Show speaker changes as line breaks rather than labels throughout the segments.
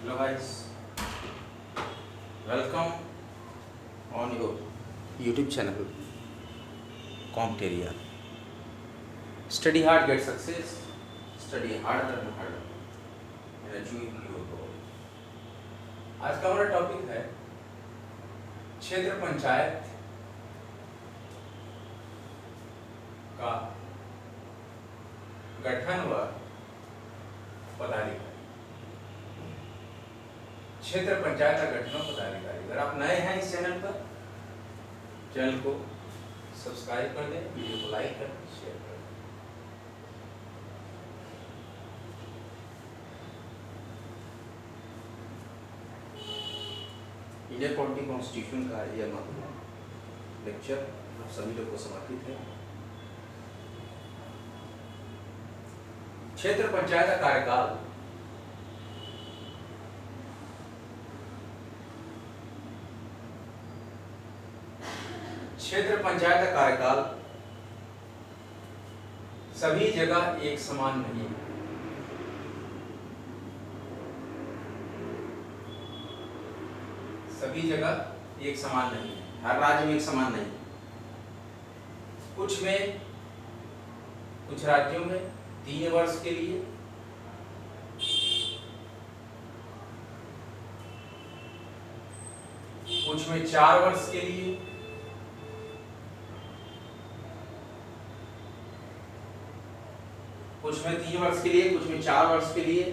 Hello guys, welcome on your YouTube channel Compteria. Study hard, get success. Study harder and harder and achieve your goal. आज का हमारा topic है क्षेत्र पंचायत का गठन व पदाधिकारी। क्षेत्र पंचायत का गठन व पदाधिकारी। अगर आप नए हैं इस चैनल पर, चैनल को सब्सक्राइब कर दें, वीडियो को लाइक करें, शेयर करें। इंडियन पॉलिटी कॉन्स्टिट्यूशन का यह लेक्चर आप सभी लोग को समर्पित है। क्षेत्र पंचायत का कार्यकाल क्षेत्र पंचायत का कार्यकाल सभी जगह एक समान नहीं है। सभी जगह एक समान नहीं है, हर राज्य में एक समान नहीं है। कुछ राज्यों में 3 वर्ष के लिए, कुछ में 4 वर्ष के लिए, कुछ में 3 वर्ष के लिए, कुछ में 4 वर्ष के लिए,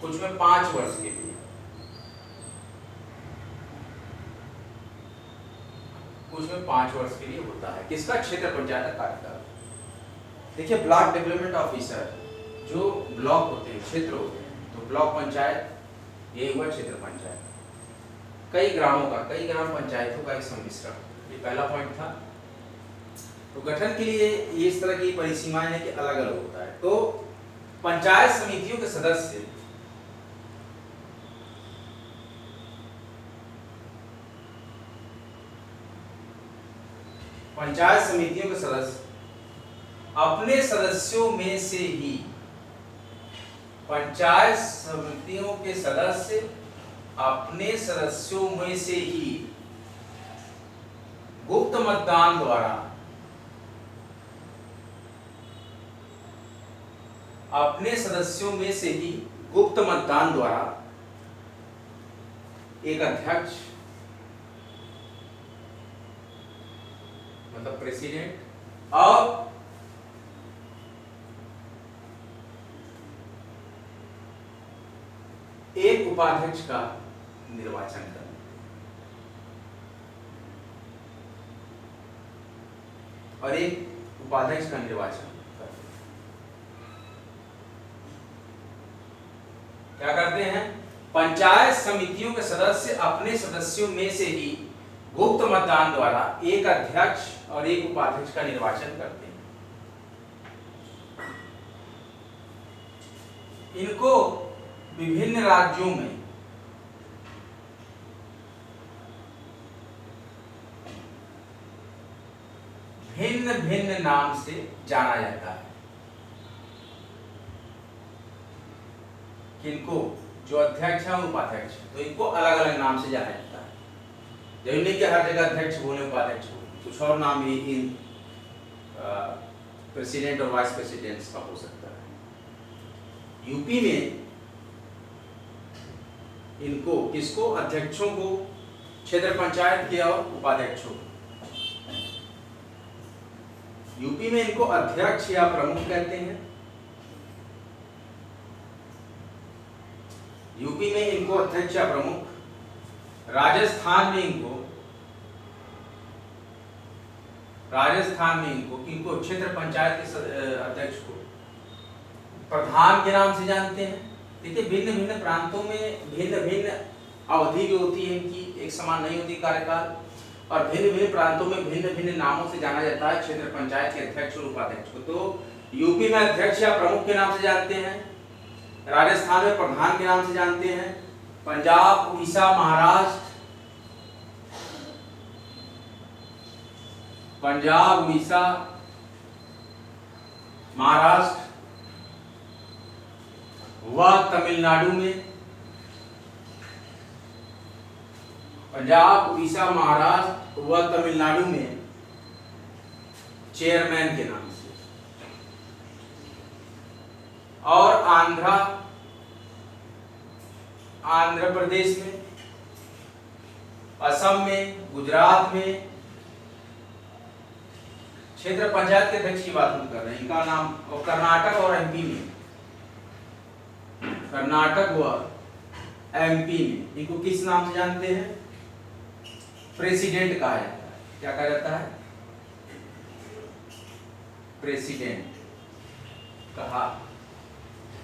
कुछ में 5 वर्ष के लिए, कुछ में 5 वर्ष के लिए होता है। किसका? क्षेत्र पंचायत का कार्यकाल। देखिए, ब्लॉक डेवलपमेंट ऑफिसर जो ब्लॉक होते हैं, क्षेत्र होते हैं, तो ब्लॉक पंचायत ये हुआ क्षेत्र पंचायत। कई ग्रामों का, कई ग्राम पंचायतों का एक सम्मिश्रण, ये पहला पॉइंट था। तो गठन के लिए ये इस तरह की परिसीमाएं हैं कि अलग अलग होता है। तो पंचायत समितियों के सदस्य अपने सदस्यों में से ही, पंचायत समितियों के सदस्य अपने सदस्यों में से ही गुप्त मतदान द्वारा, अपने सदस्यों में से ही गुप्त मतदान द्वारा एक अध्यक्ष मतलब प्रेसिडेंट और एक उपाध्यक्ष का निर्वाचन करना। और एक उपाध्यक्ष का निर्वाचन करते हैं। क्या करते हैं? पंचायत समितियों के सदस्य अपने सदस्यों में से ही गुप्त मतदान द्वारा एक अध्यक्ष और एक उपाध्यक्ष का निर्वाचन करते हैं। इनको विभिन्न राज्यों में भिन्न भिन्न नाम से जाना जाता है। किनको? जो अध्यक्ष है, उपाध्यक्ष, तो इनको अलग अलग नाम से जाना जाता है। जरूरी नहीं कि हर जगह अध्यक्ष बोले, उपाध्यक्ष बोले, कुछ और नाम भी इन प्रेसिडेंट और वाइस प्रेसिडेंट का हो सकता है। यूपी में इनको, किसको? अध्यक्षों को, क्षेत्र पंचायत के और उपाध्यक्षों को। यूपी में इनको अध्यक्ष या प्रमुख कहते हैं। यूपी में इनको अध्यक्ष या प्रमुख। राजस्थान में इनको किनको? क्षेत्र पंचायत के अध्यक्ष को प्रधान के नाम से जानते हैं। देखिए, भिन्न भिन्न प्रांतों में भिन्न भिन्न अवधि भी होती है इनकी, एक समान नहीं होती कार्यकाल, और भिन्न भिन्न प्रांतों में भिन्न भिन्न नामों से जाना जाता है क्षेत्र पंचायत के अध्यक्ष और उपाध्यक्ष को। तो यूपी में अध्यक्ष या प्रमुख के नाम से जानते हैं, राजस्थान में प्रधान के नाम से जानते हैं, पंजाब, उड़ीसा, महाराष्ट्र व तमिलनाडु में पंजाब, उड़ीसा, महाराष्ट्र व तमिलनाडु में चेयरमैन के नाम से, और आंध्र प्रदेश में, असम में, गुजरात में क्षेत्र पंचायत के अध्यक्ष की बात हम कर रहे हैं, इनका नाम, और कर्नाटक और एमपी में, कर्नाटक व एमपी में इनको किस नाम से जानते हैं? प्रेसिडेंट कहा जाता है। क्या कहा जाता है? प्रेसिडेंट कहा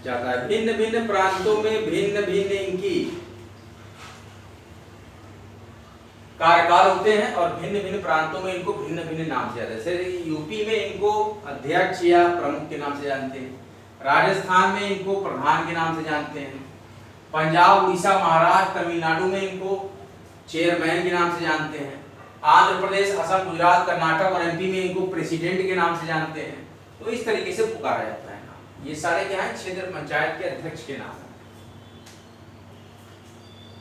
जाता है। भिन्न भिन्न प्रांतों में भिन्न भिन्न इनकी कार्यकाल होते हैं और भिन्न भिन्न प्रांतों में इनको भिन्न भिन्न नाम से जानते हैं। जैसे यूपी में इनको अध्यक्ष या प्रमुख के नाम से जानते हैं, राजस्थान में इनको प्रधान के नाम से जानते हैं, पंजाब, उड़ीसा, महाराष्ट्र, तमिलनाडु में इनको चेयरमैन के नाम से जानते हैं, आंध्र प्रदेश, असम, गुजरात, कर्नाटक और एमपी में इनको प्रेसिडेंट के नाम से जानते हैं। तो इस तरीके से पुकारा जाता है नाम। ये सारे क्या है? क्षेत्र पंचायत के अध्यक्ष के नाम है।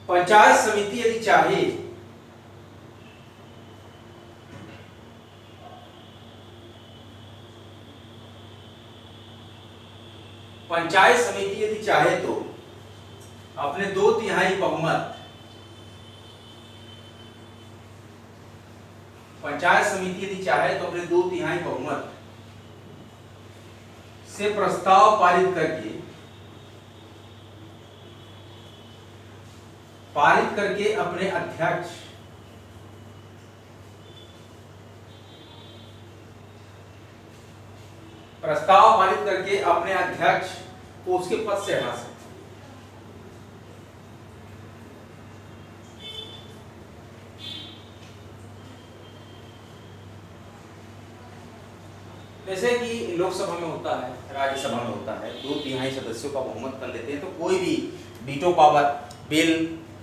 पंचायत समिति यदि चाहे तो अपने 2/3 बहुमत, पंचायत समिति यदि चाहे तो अपने 2/3 बहुमत से प्रस्ताव पारित करके अपने अध्यक्ष को उसके पद से हटा सकते। जैसे कि लोकसभा में होता है, राज्यसभा में होता है, 2/3 सदस्यों का बहुमत कर लेते हैं तो कोई भी वीटो पावर बिल,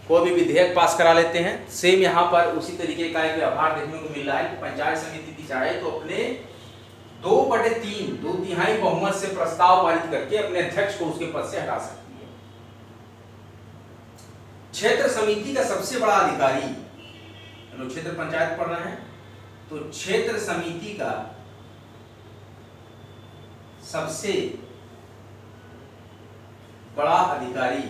कोई भी विधेयक पास करा लेते हैं। सेम यहाँ पर उसी तरीके का एक व्यवहार देखने को मिल रहा है कि पंचायत समिति चाहे तो अपने 2/3 बहुमत से प्रस्ताव पारित करके अपने अध्यक्ष को उसके पद से हटा सकती है। क्षेत्र समिति का सबसे बड़ा अधिकारी, लोग क्षेत्र पंचायत पढ़ रहे हैं तो क्षेत्र समिति का सबसे बड़ा अधिकारी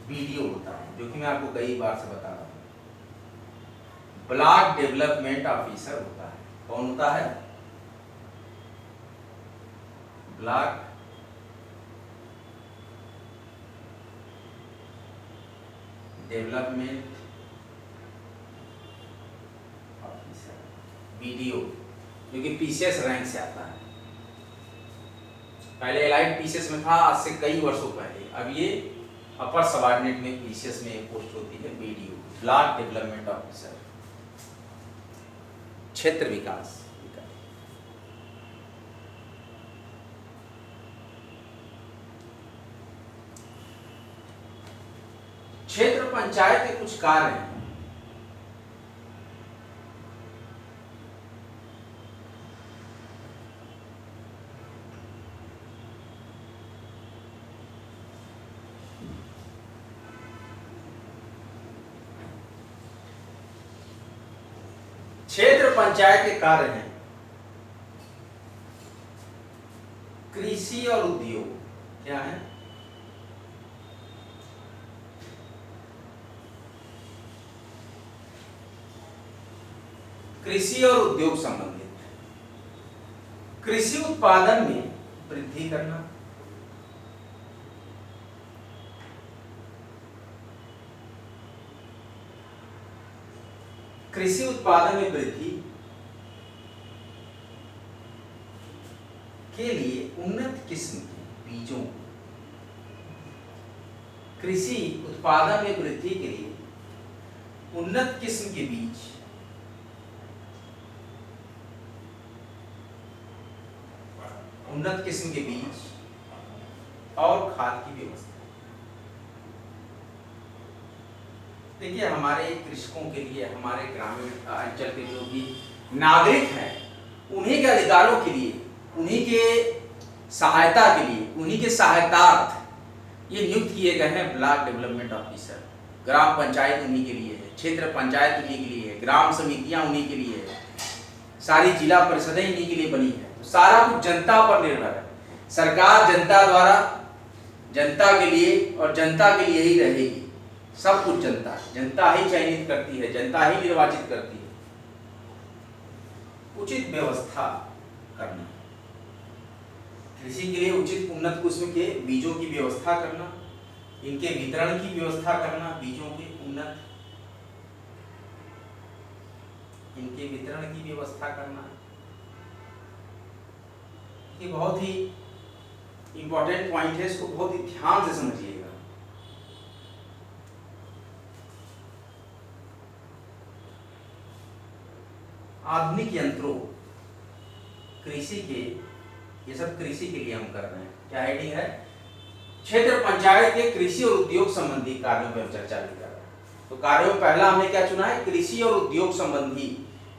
बीडीओ होता है, जो कि मैं आपको कई बार से बता रहा हूं। ब्लॉक डेवलपमेंट ऑफिसर होता है। कौन होता है? ब्लॉक डेवलपमेंट ऑफिसर, बीडीओ, जो कि पीसीएस रैंक से आता है। पहले एलाइड पीसीएस में था, आज से कई वर्षों पहले। अब ये अपर सबऑर्डिनेट में पीसीएस में पोस्ट होती है बीडीओ, ब्लॉक डेवलपमेंट ऑफिसर, क्षेत्र विकास अधिकारी। क्षेत्र पंचायत के कुछ कार्य हैं। क्षेत्र पंचायत के कार्य हैं कृषि और उद्योग। क्या है? कृषि और उद्योग संबंधित। कृषि उत्पादन में वृद्धि करना, कृषि उत्पादन में वृद्धि के लिए उन्नत किस्म के बीजों, कृषि उत्पादन में वृद्धि के लिए उन्नत किस्म के बीज, उन्नत किस्म के बीज और खाद की व्यवस्था। देखिए, हमारे कृषकों के लिए, हमारे ग्रामीण अंचल के जो भी नागरिक हैं, उन्हीं के अधिकारों के लिए, उन्हीं के सहायता के लिए, उन्हीं के सहायतार्थ ये नियुक्त किए गए हैं ब्लॉक डेवलपमेंट ऑफिसर। ग्राम पंचायत उन्हीं के लिए है, क्षेत्र पंचायत उन्हीं के लिए है, ग्राम समितियां उन्हीं के लिए है, सारी जिला परिषदें इन्हीं के लिए बनी है। तो सारा कुछ जनता पर निर्भर है। सरकार जनता द्वारा, जनता के लिए और जनता के लिए ही रहेगी। सब कुछ जनता, जनता ही चयनित करती है, जनता ही निर्वाचित करती है। उचित व्यवस्था करना, कृषि के लिए उचित उन्नत किस्म के बीजों की व्यवस्था करना, इनके वितरण की व्यवस्था करना, बीजों के उन्नत इनके वितरण की व्यवस्था करना, ये बहुत ही इंपॉर्टेंट पॉइंट है, इसको बहुत ही ध्यान से समझिएगा। आधुनिक यंत्रों, कृषि के, ये सब कृषि के लिए हम कर रहे हैं। क्या हेडिंग है? क्षेत्र पंचायत के कृषि और उद्योग संबंधी कार्यों पर चर्चा भी कर रहे हैं। तो कार्यों में पहला हमने क्या चुना है? कृषि और उद्योग संबंधी।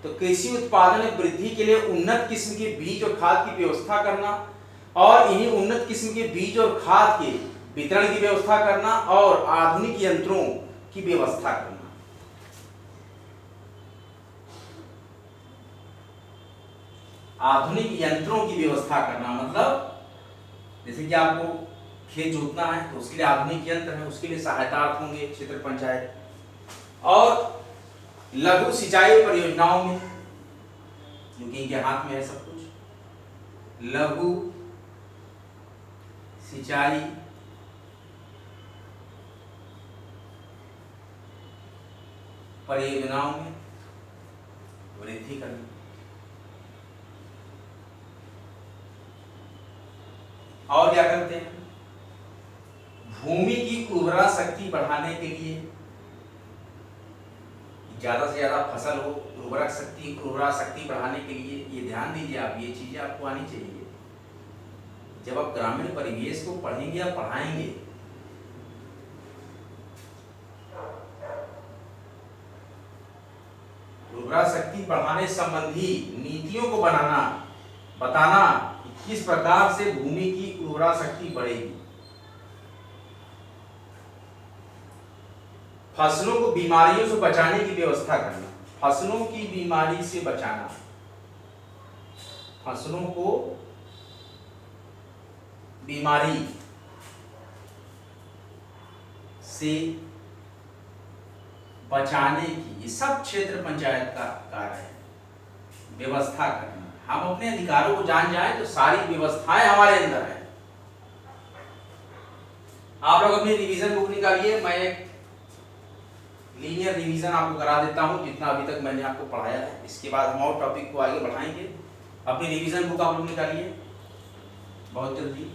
तो कृषि उत्पादन में वृद्धि के लिए उन्नत किस्म के बीज और खाद की व्यवस्था करना, और इन्हीं उन्नत किस्म के बीज और खाद के वितरण की व्यवस्था करना, और आधुनिक यंत्रों की व्यवस्था करना। आधुनिक यंत्रों की व्यवस्था करना मतलब जैसे कि आपको खेत जोतना है तो उसके लिए आधुनिक यंत्र है, उसके लिए सहायतार्थ होंगे क्षेत्र पंचायत। और लघु सिंचाई परियोजनाओं में, क्योंकि इनके हाथ में है सब कुछ, लघु सिंचाई परियोजनाओं में वृद्धि करना। और क्या करते हैं? भूमि की उर्वरा शक्ति बढ़ाने के लिए, ज्यादा से ज्यादा फसल हो, उर्वरा शक्ति बढ़ाने के लिए, ये ध्यान दीजिए आप, ये चीजें आपको आनी चाहिए। जब आप ग्रामीण परिवेश को पढ़ेंगे या पढ़ाएंगे, उर्वरा शक्ति बढ़ाने संबंधी नीतियों को बनाना, बताना किस प्रकार से भूमि की उर्वरा शक्ति बढ़ेगी। फसलों को बीमारियों से बचाने की व्यवस्था करना, फसलों की बीमारी से बचाना, फसलों को बीमारी से बचाने की, ये सब क्षेत्र पंचायत का कार्य है। व्यवस्था करना, हम अपने अधिकारों को जान जाएं तो सारी व्यवस्थाएं हमारे अंदर है। आप लोग अपनी रिवीजन बुक निकालिए, मैं एक लीनियर रिवीजन आपको करा देता हूं जितना अभी तक मैंने आपको पढ़ाया है। इसके बाद हम और टॉपिक को आगे बढ़ाएंगे। अपनी रिवीजन बुक आप लोग निकालिए बहुत जल्दी।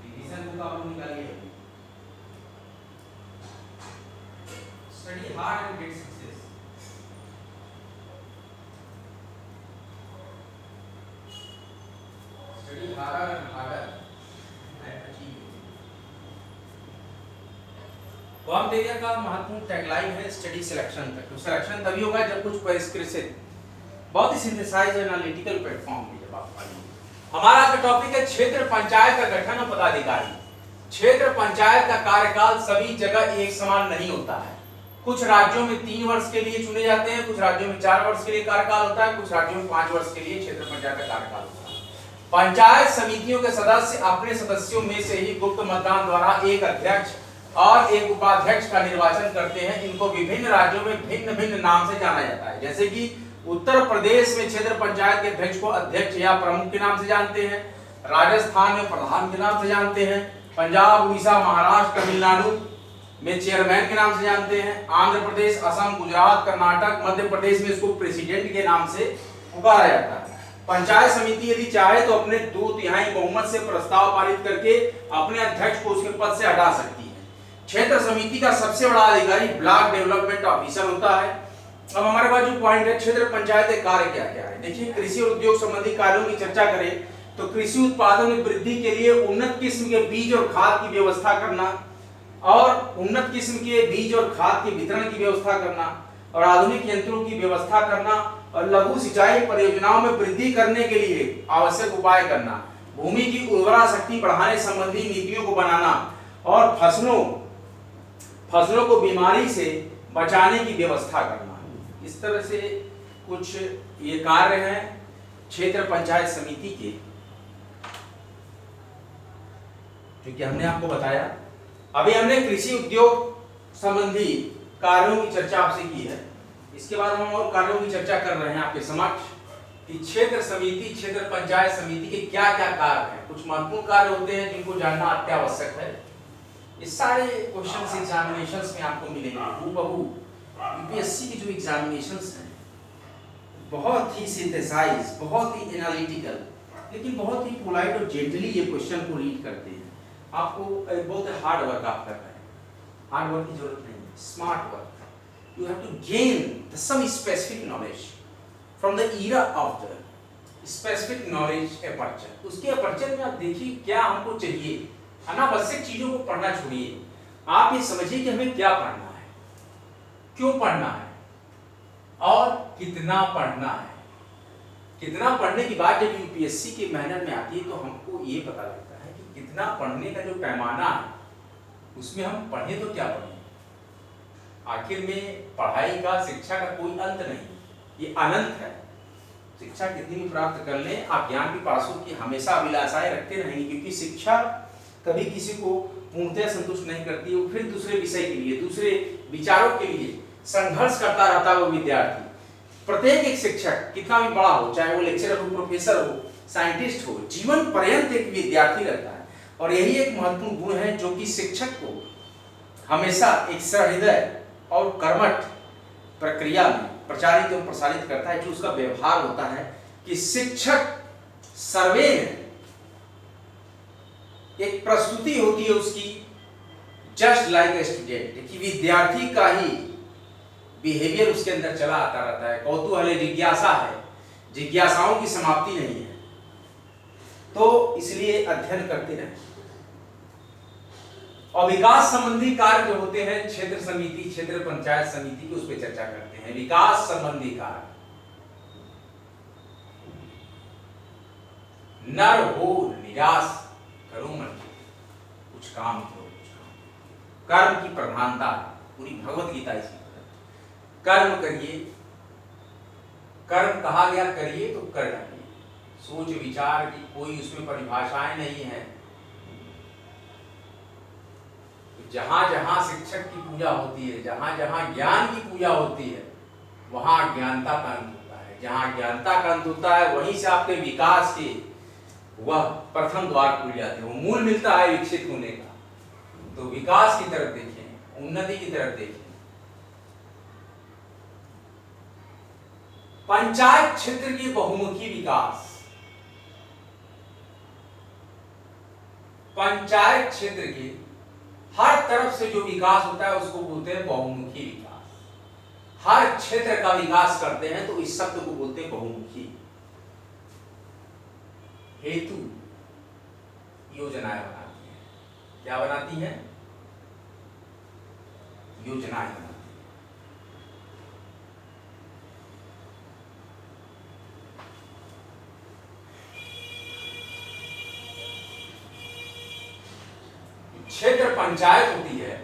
रिवीजन बुक आप लोग निकालिए। Study hard and get success. Study harder and harder and achieve it. Comp area का महत्वपूर्ण टैगलाइन है स्टडी सिलेक्शन तक। तो सिलेक्शन तभी होगा जब कुछ परिष्कृत, बहुत ही सिंथेसाइज एनालिटिकल प्लेटफॉर्म पे जब आप पढ़ेंगे। हमारा आज का टॉपिक है क्षेत्र पंचायत का गठन और पदाधिकारी। क्षेत्र पंचायत का कार्यकाल सभी जगह एक समान नहीं होता है। कुछ राज्यों में 3 वर्ष के लिए चुने जाते हैं, कुछ राज्यों में 4 वर्ष के लिए कार्यकाल होता है, कुछ राज्यों में 5 वर्ष के लिए क्षेत्र पंचायत का कार्यकाल होता है। पंचायत समितियों के सदस्य अपने सदस्यों में से ही गुप्त मतदान द्वारा एक अध्यक्ष और एक उपाध्यक्ष का निर्वाचन करते हैं। इनको विभिन्न राज्यों में भिन्न भिन्न नाम से जाना जाता है। जैसे कि उत्तर प्रदेश में क्षेत्र पंचायत के अध्यक्ष को अध्यक्ष या प्रमुख के नाम से जानते हैं, राजस्थान में प्रधान के नाम से जानते हैं, पंजाब, उड़ीसा, महाराष्ट्र, तमिलनाडु में चेयरमैन के नाम से जानते हैं, आंध्र प्रदेश, असम, गुजरात, कर्नाटक, मध्य प्रदेश में इसको प्रेसिडेंट के नाम से पुकारा जाता है। पंचायत समिति यदि चाहे तो अपने 2/3 बहुमत से प्रस्ताव पारित करके अपने अध्यक्ष को उसके पद से हटा सकती है। क्षेत्र समिति का सबसे बड़ा अधिकारी ब्लॉक डेवलपमेंट ऑफिसर होता है। अब हमारे पास जो पॉइंट है क्षेत्र पंचायत के कार्य क्या क्या है, देखिए कृषि और उद्योग संबंधी कार्यों की चर्चा करें तो कृषि उत्पादन में वृद्धि के लिए उन्नत किस्म के बीज और खाद की व्यवस्था करना, और उन्नत किस्म के बीज और खाद के वितरण की व्यवस्था करना, और आधुनिक यंत्रों की व्यवस्था करना, और लघु सिंचाई परियोजनाओं में वृद्धि करने के लिए आवश्यक उपाय करना, भूमि की उर्वरा शक्ति बढ़ाने संबंधी नीतियों को बनाना और फसलों को बीमारी से बचाने की व्यवस्था करना। इस तरह से कुछ ये कार्य हैं क्षेत्र पंचायत समिति के, जो कि हमने आपको बताया। अभी हमने कृषि उद्योग संबंधी कार्यों की चर्चा आपसे की है। इसके बाद हम और कार्यों की चर्चा कर रहे हैं आपके समक्ष कि क्षेत्र समिति, क्षेत्र पंचायत समिति के क्या क्या कार्य हैं। कुछ महत्वपूर्ण कार्य होते हैं जिनको जानना अत्यावश्यक है। इस सारे क्वेश्चन एग्जामिनेशंस में आपको मिलेंगे हूबहू। यूपीएससी की जो एग्जामिनेशंस हैं बहुत ही सिंथेसाइज, बहुत ही एनालिटिकल, लेकिन बहुत ही पोलाइट और जेंटली ये क्वेश्चन को रीड करते हैं। आपको बहुत हार्ड वर्क आप कर रहे हैं, हार्ड वर्क की जरूरत नहीं है, smart work. You have to gain some specific knowledge from the era of the specific knowledge aperture. उसके aperture में आप देखिए क्या हमको चाहिए। अनावश्यक चीजों को पढ़ना छोड़िए। आप ये समझिए कि हमें क्या पढ़ना है, क्यों पढ़ना है और कितना पढ़ना है। कितना पढ़ने की बात जब यूपीएससी के मेहनत में आती है तो हमको ये पता लगता है कि कितना पढ़ने का जो पैमाना है उसमें हम पढ़े तो क्या पढ़े। आखिर में पढ़ाई का, शिक्षा का कोई अंत नहीं, ये अनंत है। शिक्षा कितनी भी प्राप्त कर लें, आप ज्ञान की पासों की हमेशा अभिलाषाएं रखते रहेंगे, क्योंकि शिक्षा कभी किसी को पूर्णतः संतुष्ट नहीं करती। वो फिर दूसरे विषय के लिए, दूसरे विचारों के लिए संघर्ष करता रहता है वो विद्यार्थी। प्रत्येक एक शिक्षक कितना भी बड़ा हो, चाहे वो लेक्चरर हो, प्रोफेसर हो, साइंटिस्ट हो, जीवन पर्यंत एक विद्यार्थी रहता है। और यही एक महत्वपूर्ण गुण है जो कि शिक्षक को हमेशा एक सहृदय और कर्मठ प्रक्रिया में प्रचारित एवं प्रसारित करता है। जो उसका व्यवहार होता है कि शिक्षक सर्वे में एक प्रस्तुति होती है उसकी, जस्ट लाइक ए स्टूडेंट, कि विद्यार्थी का ही बिहेवियर उसके अंदर चला आता रहता है। कौतूहल है, जिज्ञासा है, जिज्ञासाओं की समाप्ति नहीं है। तो इसलिए अध्ययन करते रहें। और विकास संबंधी कार्य जो होते हैं क्षेत्र समिति, क्षेत्र पंचायत समिति की, उस पर चर्चा करते हैं। विकास संबंधी कार्य, नर हो निराश करो मत, कुछ काम करो, कुछ काम। कर्म की प्रधानता, पूरी भगवत गीता इसी पर। कर्म करिए, कर्म कहा गया करिए तो कर डालिए। सोच विचार की कोई उसमें परिभाषाएं नहीं है। जहां जहां शिक्षक की पूजा होती है, जहां जहां ज्ञान की पूजा होती है, वहां अज्ञानता का अंत होता है। जहां अज्ञानता का अंत होता है वहीं से आपके विकास के वह प्रथम द्वार खुल जाते हैं, वो मूल मिलता है विकसित होने का। तो विकास की तरफ देखें, उन्नति की तरफ देखें। पंचायत क्षेत्र की बहुमुखी विकास, पंचायत क्षेत्र के हर तरफ से जो विकास होता है उसको बोलते हैं बहुमुखी विकास। हर क्षेत्र का विकास करते हैं तो इस शब्द को बोलते हैं बहुमुखी। हेतु योजनाएं बनाती हैं। क्या बनाती हैं? योजनाएं बनाती हैं। क्षेत्र पंचायत होती है,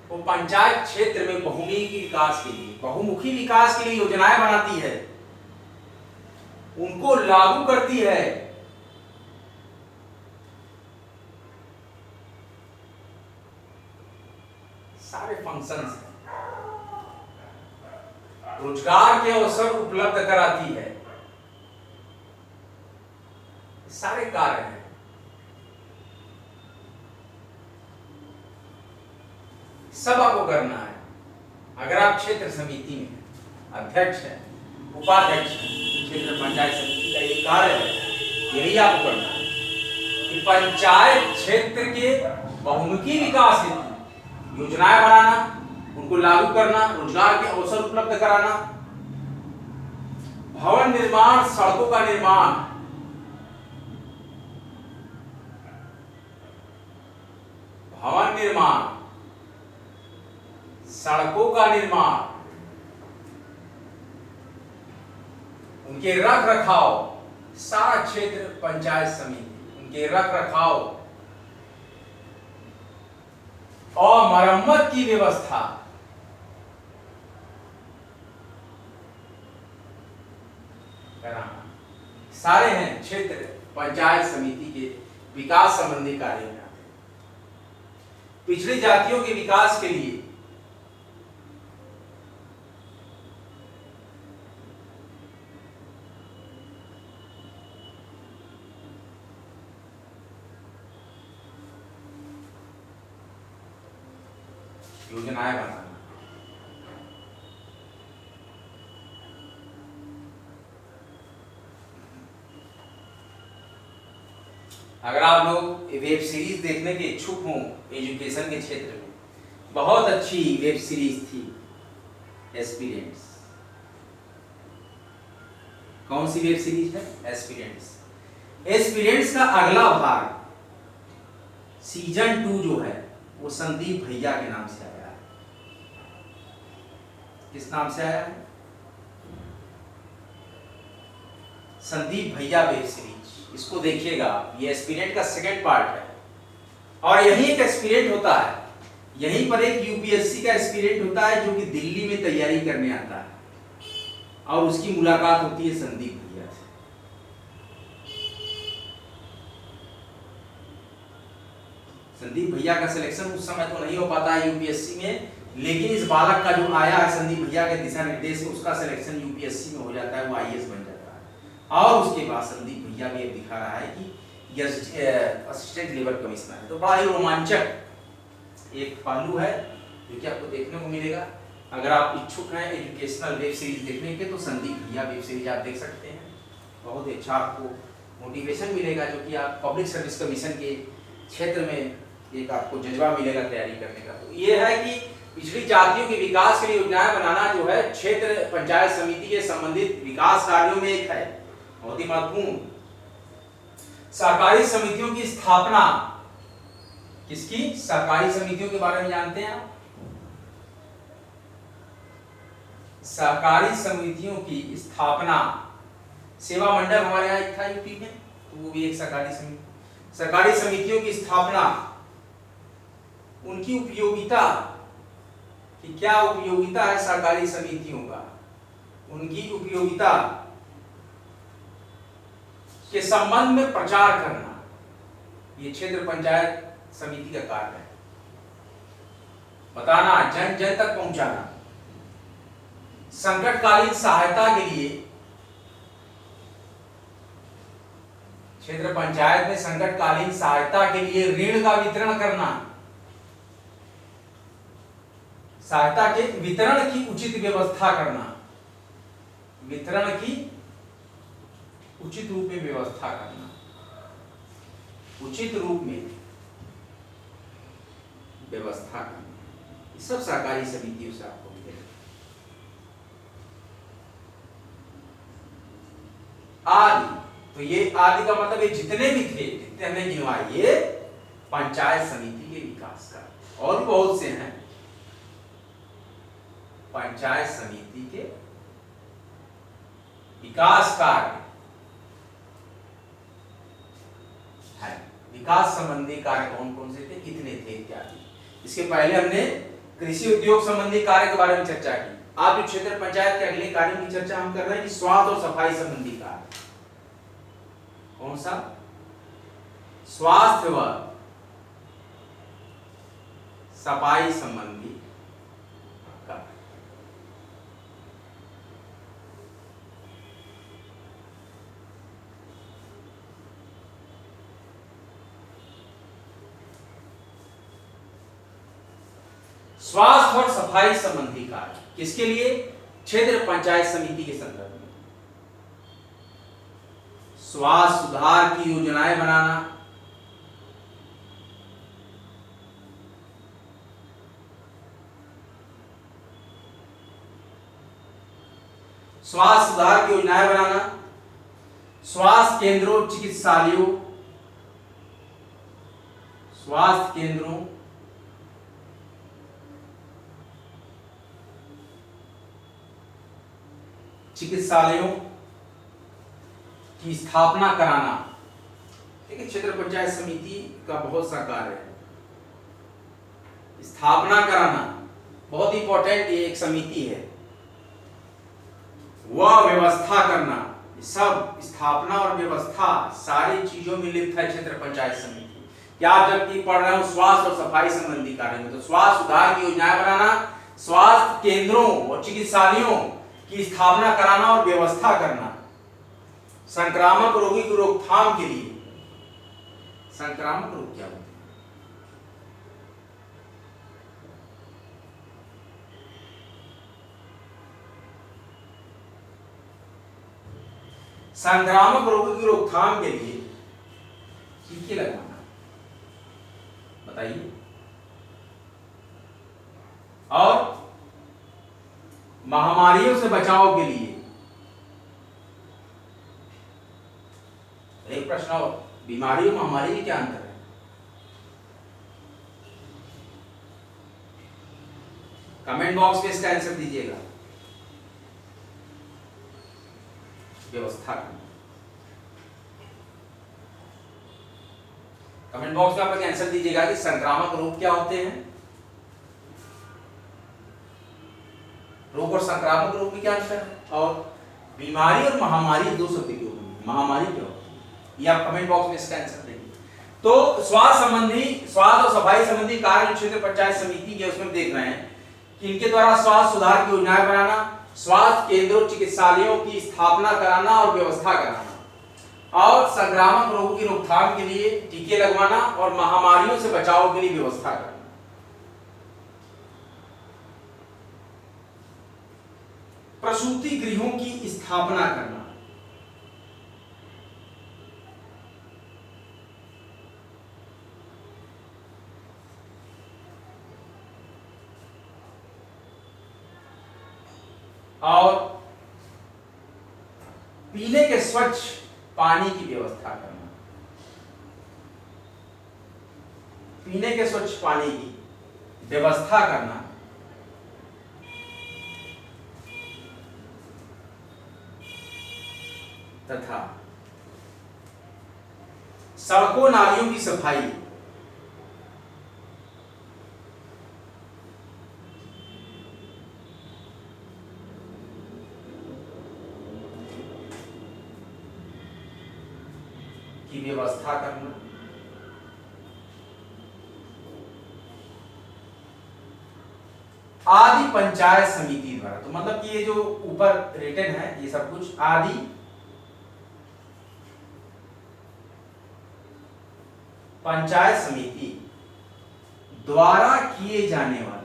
वो पंचायत क्षेत्र में बहुमुखी विकास के लिए, बहुमुखी विकास के लिए योजनाएं बनाती है, उनको लागू करती है। सारे फंक्शंस हैं, रोजगार के अवसर उपलब्ध कराती है, सारे कार्य हैं। सब आपको करना है। अगर आप क्षेत्र समिति में अध्यक्ष हैं, उपाध्यक्ष हैं, क्षेत्र पंचायत समिति का ये कार्य है, यही आपको करना है कि पंचायत क्षेत्र के बहुमुखी विकास हेतु योजनाएं बनाना, उनको लागू करना, रोजगार के अवसर उपलब्ध कराना, भवन निर्माण, सड़कों का निर्माण, भवन निर्माण, सड़कों का निर्माण, उनके रख रखाव, सारा क्षेत्र पंचायत समिति उनके रख रखाव और मरम्मत की व्यवस्था कराना, सारे हैं क्षेत्र पंचायत समिति के विकास संबंधी कार्य में आते हैं। पिछड़ी जातियों के विकास के लिए योजनाएं बनाना, अगर आप लोग वेब सीरीज देखने के इच्छुक हों एजुकेशन के क्षेत्र में, बहुत अच्छी वेब सीरीज थी एस्पिरेंट्स। कौन सी वेब सीरीज है? एस्पिरेंट्स। एस्पिरेंट्स का अगला भाग सीजन 2 जो है वो संदीप भैया के नाम से आया है। किस नाम से आया है? संदीप भैया वेब सीरीज, इसको देखिएगा। ये एस्पिरेंट का सेकंड पार्ट है और यही एक एस्पिरेंट होता है, यहीं पर एक यूपीएससी का एस्पिरेंट होता है जो कि दिल्ली में तैयारी करने आता है और उसकी मुलाकात होती है संदीप भैया से। संदीप भैया का सिलेक्शन उस समय तो नहीं हो पाता है यूपीएससी में, लेकिन इस बालक का जो आया है संदीप भैया के दिशा निर्देश से उसका सिलेक्शन यूपीएससी में हो जाता है, वो आईएएस बन जाता है। और उसके बाद संदीप भैया भी दिखा रहा है कि असिस्टेंट लेबर कमिश्नर है। तो बड़ा ही रोमांचक एक पहलू है जो कि आपको देखने को मिलेगा। अगर आप इच्छुक हैं एजुकेशनल वेब सीरीज देखने के तो संदीप भैया वेब सीरीज आप देख सकते हैं। बहुत ही अच्छा आपको मोटिवेशन मिलेगा, जो कि आप पब्लिक सर्विस कमीशन के क्षेत्र में एक आपको जज्बा मिलेगा तैयारी करने का। तो ये है कि पिछड़ी जातियों के विकास के लिए योजनाएं बनाना जो है क्षेत्र पंचायत समिति के संबंधित विकास कार्यों में एक है, बहुत ही महत्वपूर्ण। सहकारी समितियों की स्थापना, किसकी? सहकारी समितियों के बारे में जानते हैं आप? सहकारी समितियों की स्थापना, सेवा मंडल हमारे यहाँ एक था यूपी में, तो वो भी एक सहकारी समिति। सहकारी समितियों की स्थापना, उनकी उपयोगिता कि क्या उपयोगिता है सहकारी समितियों का, उनकी उपयोगिता के संबंध में प्रचार करना, ये क्षेत्र पंचायत समिति का कार्य है। बताना, जन जन तक पहुंचाना। संकटकालीन सहायता के लिए क्षेत्र पंचायत में संकटकालीन सहायता के लिए ऋण का वितरण करना, सहायता के वितरण की उचित व्यवस्था करना, वितरण की उचित रूप में व्यवस्था करना, उचित रूप में व्यवस्था करना, ये सब सहकारी समितियों से आपको मिलेगा। आदि, तो ये आदि का मतलब ये जितने भी थे, जितने हमने गिनवाए, ये पंचायत समिति के विकास का, और भी बहुत से हैं पंचायत समिति के विकास कार्य है। विकास संबंधी कार्य कौन कौन से थे, कितने थे इत्यादि। इसके पहले हमने कृषि उद्योग संबंधी कार्य के बारे में चर्चा की। आज जो क्षेत्र पंचायत के अगले कार्यों की चर्चा हम कर रहे हैं कि स्वास्थ्य और सफाई संबंधी कार्य। कौन सा? स्वास्थ्य व सफाई संबंधी कार्य। स्वास्थ्य और सफाई संबंधी कार्य किसके लिए? क्षेत्र पंचायत समिति के संदर्भ में। स्वास्थ्य सुधार की योजनाएं बनाना, स्वास्थ्य सुधार की योजनाएं बनाना, स्वास्थ्य केंद्रों, चिकित्सालयों, स्वास्थ्य केंद्रों, चिकित्सालयों की स्थापना कराना। देखिए क्षेत्र पंचायत समिति का बहुत सा कार्य है। स्थापना कराना बहुत इंपॉर्टेंट, ये एक समिति है। वह व्यवस्था करना, सब स्थापना और व्यवस्था सारी चीजों में लिप्त है क्षेत्र पंचायत समिति। क्या आप जबकि पढ़ रहे हो स्वास्थ्य और सफाई संबंधी कार्य में, तो स्वास्थ्य सुधार की योजनाएं बनाना, स्वास्थ्य केंद्रों और चिकित्सालयों की स्थापना कराना और व्यवस्था करना, संक्रामक रोगी की रोकथाम के लिए। संक्रामक रोग क्या होते हैं? संक्रामक रोगों की रोकथाम के लिए टीके लगवाना, बताइए। और महामारियों से बचाव के लिए एक प्रश्न और, बीमारी और महामारी में क्या अंतर है? कमेंट बॉक्स में इसका आंसर दीजिएगा। व्यवस्था करना, कमेंट बॉक्स में आप लोग आंसर दीजिएगा कि संक्रामक रोग क्या होते हैं, रोग और संक्रामक रोग में क्या अंतर है, और बीमारी और महामारी दो शब्द के होते हैं, महामारी क्या होती है, ये आप कमेंट बॉक्स में इसका आंसर देंगे। तो स्वास्थ्य और सफाई संबंधी कार्य क्षेत्र पंचायत समिति के उसमें देख रहे हैं कि इनके द्वारा स्वास्थ्य सुधार की योजनाएं बनाना, स्वास्थ्य केंद्रों चिकित्सालयों की स्थापना कराना और व्यवस्था कराना, और संक्रामक रोगों की रोकथाम के लिए टीके लगवाना और महामारियों से बचाव के लिए व्यवस्था करना। प्रसूति गृहों की स्थापना करना, और पीने के स्वच्छ पानी की व्यवस्था करना, पीने के स्वच्छ पानी की व्यवस्था करना, तथा सड़कों नालियों की सफाई, की व्यवस्था करना, आदि पंचायत समिति द्वारा। तो मतलब कि ये जो ऊपर रिटन है ये सब कुछ आदि पंचायत समिति द्वारा किए जाने वाले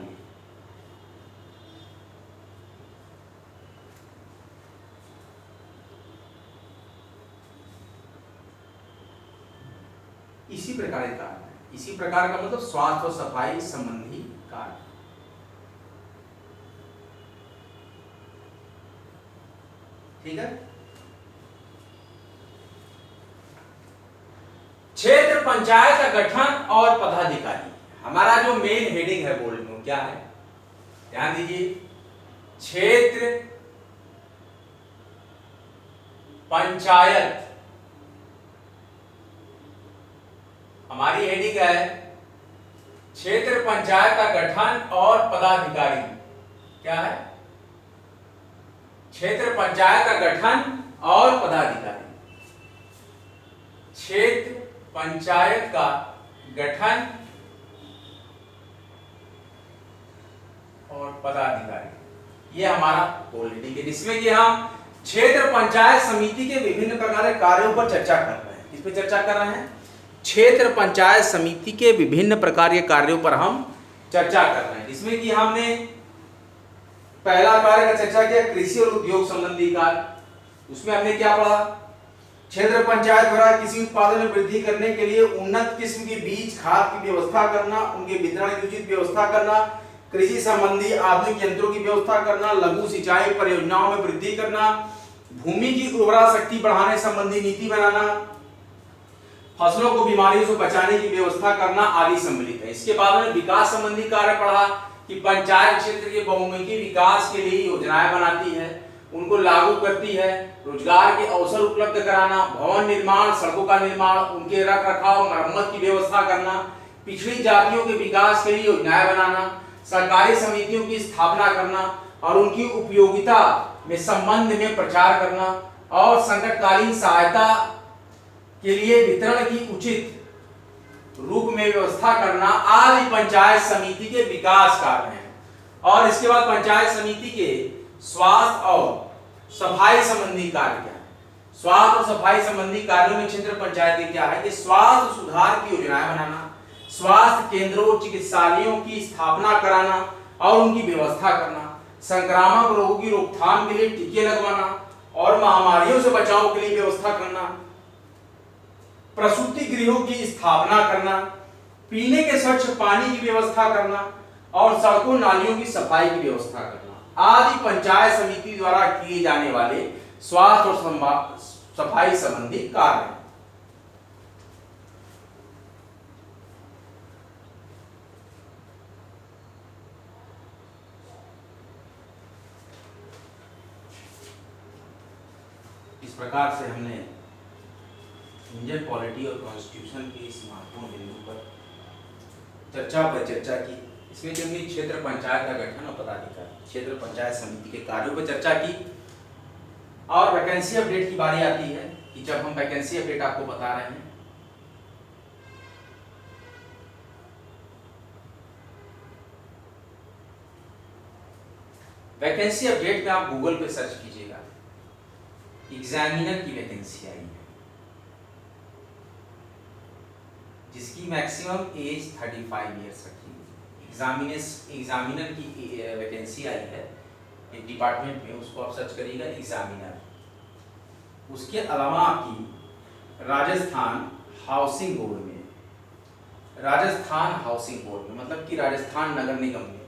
इसी प्रकार का कार्य है। इसी प्रकार का मतलब स्वास्थ्य और सफाई संबंधी कार्य। ठीक है। क्षेत्र पंचायत का गठन और पदाधिकारी, हमारा जो मेन हेडिंग है बोर्ड में क्या है, ध्यान दीजिए। क्षेत्र पंचायत, हमारी हेडिंग है क्षेत्र पंचायत का गठन और पदाधिकारी। क्या है? क्षेत्र पंचायत का गठन और पदाधिकारी। क्षेत्र पंचायत का गठन और पदाधिकारी, ये हमारा गोल हेडिंग है, जिसमें कि हम क्षेत्र पंचायत समिति के विभिन्न प्रकार के कार्यों पर चर्चा कर रहे हैं। किस पे चर्चा कर रहे हैं? क्षेत्र पंचायत समिति के विभिन्न प्रकार के कार्यों पर हम चर्चा कर रहे हैं, जिसमें कि हमने पहला कार्य का चर्चा किया कृषि और उद्योग संबंधी कार्य। उसमें हमने क्या पढ़ा? क्षेत्र पंचायत द्वारा किसी उत्पादन में वृद्धि करने के लिए उन्नत किस्म के बीज खाद की व्यवस्था करना, उनके वितरण की उचित व्यवस्था करना, कृषि संबंधी आधुनिक यंत्रों की व्यवस्था करना, लघु सिंचाई परियोजनाओं में वृद्धि करना, भूमि की उर्वरा शक्ति बढ़ाने संबंधी नीति बनाना, फसलों को बीमारियों से बचाने की व्यवस्था करना आदि सम्मिलित है। इसके बाद में विकास संबंधी कार्य पढ़ा कि पंचायत क्षेत्र के बहुमुखी विकास के लिए योजनाएं बनाती है, उनको लागू करती है। रोजगार के अवसर उपलब्ध कराना, भवन निर्माण, सड़कों का निर्माण, उनके रख रखाव मरम्मत की व्यवस्था करना, पिछड़ी जातियों के विकास के लिए योजनाएं बनाना, सरकारी समितियों की स्थापना करना और उनकी उपयोगिता में संबंध में प्रचार करना और संकटकालीन सहायता के लिए वितरण की उचित रूप में व्यवस्था करना आदि पंचायत समिति के विकास कार्य हैं। और इसके बाद पंचायत समिति के स्वास्थ्य और सफाई संबंधी कार्य क्या है? स्वास्थ्य और सफाई संबंधी कार्यों में क्षेत्र पंचायत के क्या है कि स्वास्थ्य सुधार की योजनाएं बनाना, स्वास्थ्य केंद्रों चिकित्सालयों की स्थापना कराना और उनकी व्यवस्था करना, संक्रामक रोगों की रोकथाम के लिए टीके लगवाना और महामारियों से बचाव के लिए व्यवस्था करना, प्रसूति गृहों की स्थापना करना, पीने के स्वच्छ पानी की व्यवस्था करना और सड़कों नालियों की सफाई की व्यवस्था करना आदि पंचायत समिति द्वारा किए जाने वाले स्वास्थ्य और सफाई संबंधी कार्य हैं। इस प्रकार से हमने इंडियन पॉलिटी और कॉन्स्टिट्यूशन के इस महत्वपूर्ण बिंदु पर चर्चा की। इसमें जो हमने क्षेत्र पंचायत का गठन और पदाधिकार, क्षेत्र पंचायत समिति के कार्यों पर चर्चा की और वैकेंसी अपडेट की बारी आती है कि जब हम वैकेंसी अपडेट आपको बता रहे हैं, वैकेंसी अपडेट में आप गूगल पे सर्च कीजिएगा, एग्जामिनर की वैकेंसी आई है जिसकी मैक्सिमम एज 35 ईयर्स रखी गई। एग्जामिनर की वैकेंसी आई है एक डिपार्टमेंट में, उसको आप सर्च करिएगा एग्जामिनर। उसके अलावा आपकी राजस्थान हाउसिंग बोर्ड में, मतलब कि राजस्थान नगर निगम में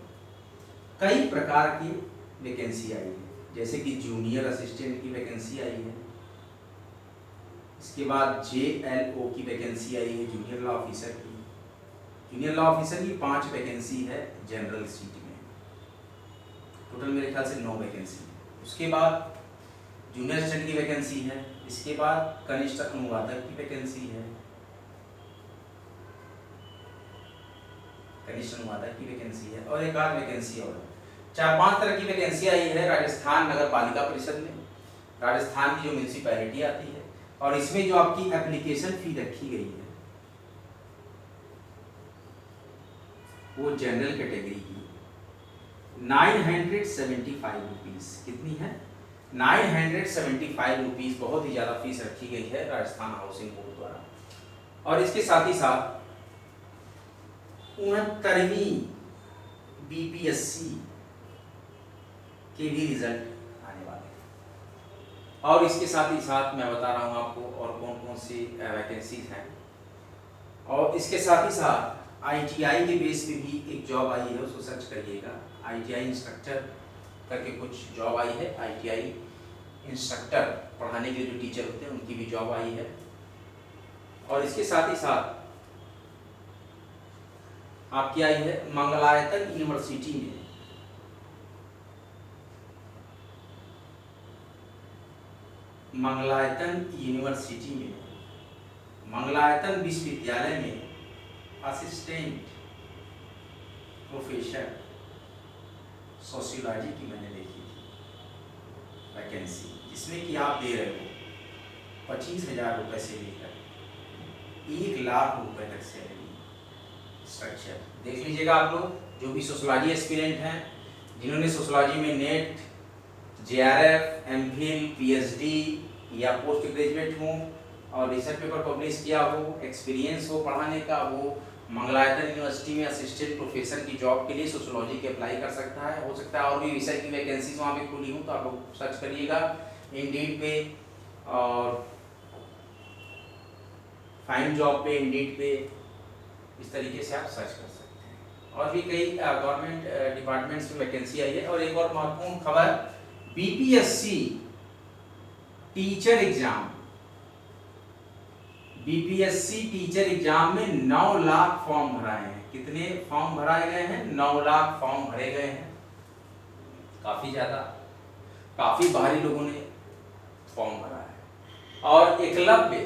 कई प्रकार की वैकेंसी आई है, जैसे कि जूनियर असिस्टेंट की वैकेंसी आई है। इसके बाद JLO की वैकेंसी आई है, जूनियर लॉ ऑफिसर की। जूनियर लॉ ऑफिसर की 5 वैकेंसी है जनरल सीट में, टोटल मेरे ख्याल से 9 वैकेंसी है। उसके बाद जूनियर असिस्टेंट की वैकेंसी है। इसके बाद कनिष्ठ अनुवादक की वैकेंसी है, और एक आध वैकेंसी और 4-5 तरह की वैकेंसी आई है राजस्थान नगर पालिका परिषद में, राजस्थान की जो म्यूनिसिपैलिटी आती है। और इसमें जो आपकी एप्लीकेशन फी रखी गई है वो जनरल कैटेगरी की 975 रुपीज। कितनी है? 975 रुपीज, बहुत ही ज्यादा फीस रखी गई है राजस्थान हाउसिंग बोर्ड द्वारा। और इसके साथ ही साथ 69वीं BPSC के भी रिजल्ट आने वाले हैं। और इसके साथ ही साथ मैं बता रहा हूँ आपको और कौन कौन सी वैकेंसीज हैं। और इसके साथ ही साथ ITI के बेस पे भी एक जॉब आई है, उसको सर्च करिएगा। ITI इंस्ट्रक्टर करके कुछ जॉब आई है, ITI इंस्ट्रक्टर पढ़ाने के जो टीचर होते हैं उनकी भी जॉब आई है। और इसके साथ ही साथ आपकी आई है मंगलायतन यूनिवर्सिटी में, मंगलायतन विश्वविद्यालय में असिस्टेंट प्रोफेसर सोशियोलॉजी की मैंने देखी थी वैकेंसी, जिसमें कि आप दे रहे हो 25,000 रुपये से लेकर 1 लाख रुपए तक सैलरी स्ट्रक्चर। देख लीजिएगा आप लोग जो भी सोशियोलॉजी एस्पिरेंट हैं, जिन्होंने सोशियोलॉजी में नेट, JRF, MPhil, PhD या पोस्ट ग्रेजुएट हो और रिसर्च पेपर पब्लिश किया हो, एक्सपीरियंस हो पढ़ाने का, वो मंगलायतन यूनिवर्सिटी में असिस्टेंट प्रोफेसर की जॉब के लिए सोशियोलॉजी के अप्लाई कर सकता है। हो सकता है और भी विषय की वैकेंसीज वहाँ पे खुली हूँ, तो आप लोग सर्च करिएगा इंडीड पे और फाइंड जॉब पे, इंडीड पे, इस तरीके से आप सर्च कर सकते हैं। और भी कई गवर्नमेंट डिपार्टमेंट्स में वैकेंसी आई है। और एक और महत्वपूर्ण खबर, BPSC teacher exam, BPSC teacher exam में 9 लाख फॉर्म भराए हैं। कितने फॉर्म भराए गए हैं? 9 लाख फॉर्म भरे गए हैं, काफी ज्यादा। काफ़ी बाहरी लोगों ने फॉर्म भरा है। और एकलव्य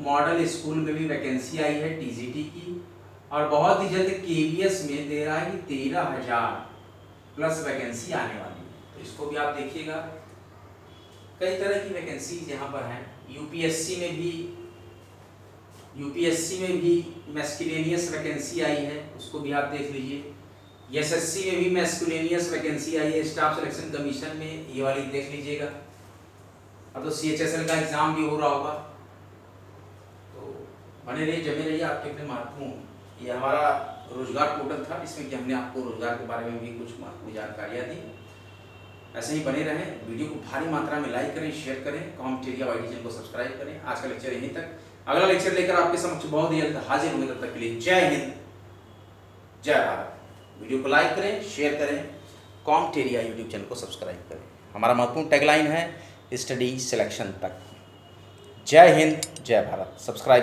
मॉडल स्कूल में भी वैकेंसी आई है टीजीटी की, और बहुत ही जल्द केवीएस में दे रहा है कि 13,000 प्लस वैकेंसी आने वाली है। तो इसको भी आप देखिएगा। कई तरह की वैकेंसीज यहाँ पर हैं। यूपीएससी में भी मैस्कुलेनियस वैकेंसी आई है, उसको भी आप देख लीजिए। एसएससी में भी मैस्कुलेनियस वैकेंसी आई है, स्टाफ सिलेक्शन कमीशन में, ये वाली देख लीजिएगा। अब तो सीएचएसएल का एग्जाम भी हो रहा होगा, तो बने रहिए, जमे रहिए आपके अपने महत्वपूर्ण। ये हमारा रोजगार पोर्टल था, इसमें कि हमने आपको रोजगार के बारे में भी कुछ महत्वपूर्ण जानकारियाँ दी। ऐसे ही बने रहें, वीडियो को भारी मात्रा में लाइक करें, शेयर करें, कॉम्टेरिया वाईटी चैनल को सब्सक्राइब करें। आज का लेक्चर यहीं तक, अगला लेक्चर लेकर आपके समक्ष बहुत ही जल्द हाजिर होंगे। तब तक के लिए जय हिंद, जय भारत। वीडियो को लाइक करें, शेयर करें, कॉम्टेरिया यूट्यूब चैनल को सब्सक्राइब करें। हमारा महत्वपूर्ण टैगलाइन है स्टडी सिलेक्शन तक। जय हिंद, जय भारत। सब्सक्राइब